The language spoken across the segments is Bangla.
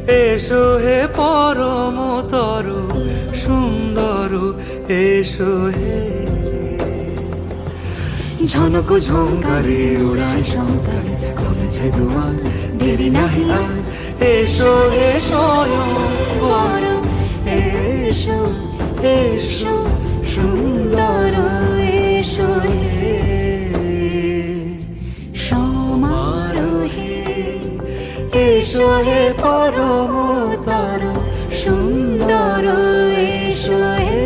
এসো হে পরমতর সুন্দর, এসো হে। ঝনক ঝঙ্কারে উড়ায় শঙ্কারে, কমেছে দুয়ার, দেরি নাহি আর। এসো হে স্বয়ং পরম, এসো এসো সুন্দর, এসো হে সমারোহে। এসো হে পরমতর সুন্দর, এসো হে।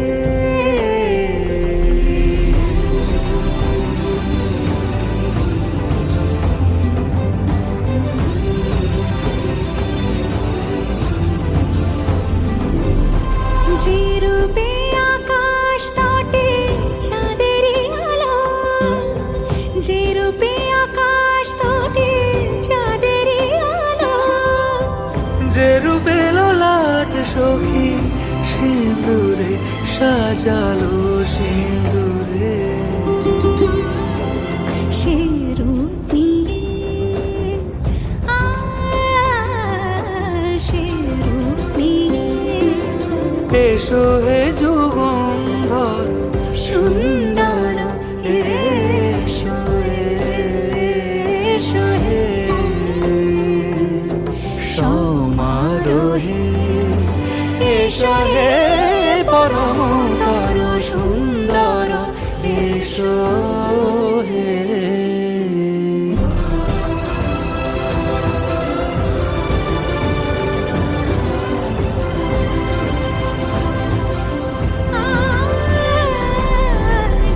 যে রূপে আকাশ তটে চাঁদেরই আলো, যে রূপে আকাশ তটে চাঁদেরই আলো, যে রূপে ললাট সখী সিঁদুরে সাজালো সিঁদুরে। সে রূপ নিয়ে, সে রূপ নিয়ে। এসো হে যুগন্ধর সুন্দর, এসো এসো হে সমারোহে। এসো হে পরমতর সুন্দর, এসো হে।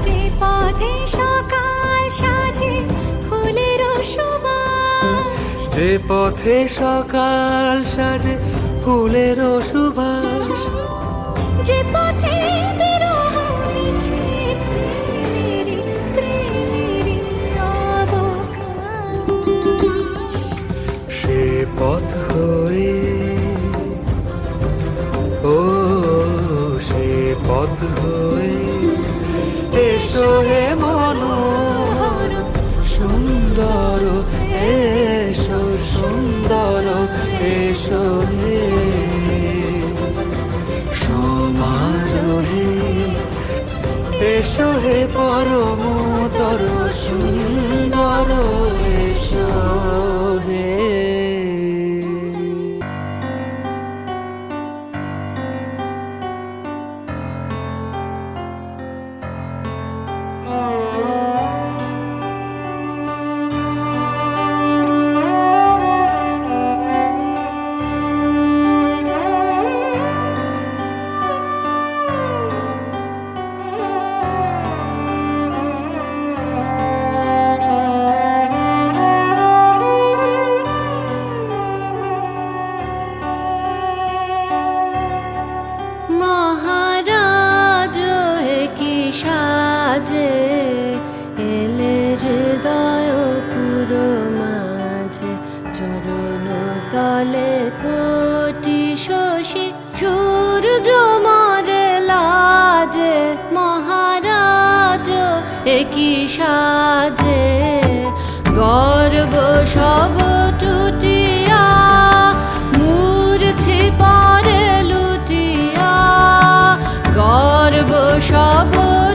যে পথে সকাল সাজে ফুলের সুবাস, যে পথে সকাল সাজে ফুলের সুবাস, যে পথে বিরহ মিছে প্রেমেরই প্রেমেরই অবকাশ। সে পথ হয়ে, ও সে পথ হয়ে। এসো হে মনোহর সুন্দর, এসো সুন্দর, এসো হে সমারোহে। এসো হে পরমতর সুন্দর, এসো হে। মহারাজ কি সাজে এলে হৃদয় পুরো মাঝে, চরণ তলে কোটি শশী সূর্য মরে লাজে। মহারাজ কি সাজে গর্ব সব টুটিয়া, মূর্ছি পরে লুটিয়া, গর্ব সব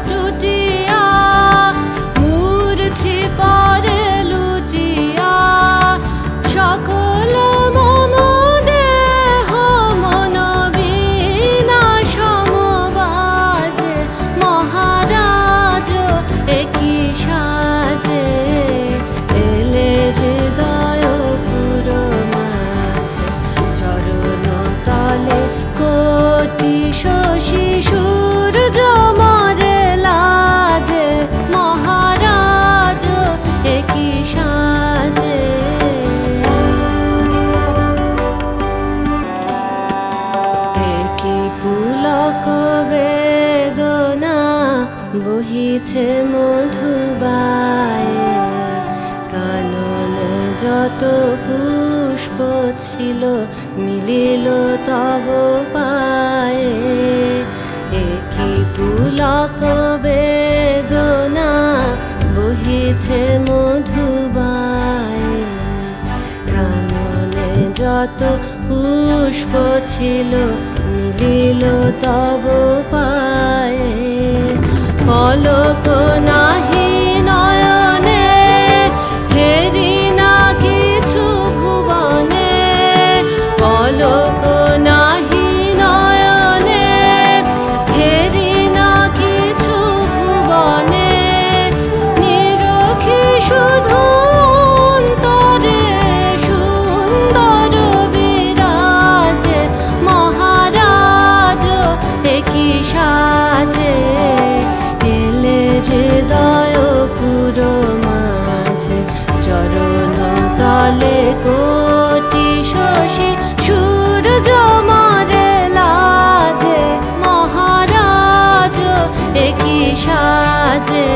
টুটিয়া, মূর্ছি পরে লুটিয়া। সকল মম দেহ মন বিনা সমবাজে, মহারাজ একই সাজে এলে হৃদয় পুরো মাঝে, চরণ তলে কোটি শশী সূর্য মরে লাজে। মহারাজ একই সাজে। একই পুলক বেদনা বহিছে মধুবায়ে, কাননে যত পুষ্প ছিল মিলিল তব পায়ে। একই পুলক বেদনা বহিছে মধুবায়ে, কাননে যত পুষ্প ছিল মিলিল তব পায়ে পলক নাহি নয়নে হেরি না কিছু ভুবনে পলক নাহি নয়নে হেরি না কিছু ভুবনে নিরখি শুধু অন্তরে সুন্দর বিরাজে মহারাজ একই সাজে এলে হৃদয় পুরো মাঝে চরণ তলে কোটি শশী সূর্য মরে লাজে মহারাজ একই সাজে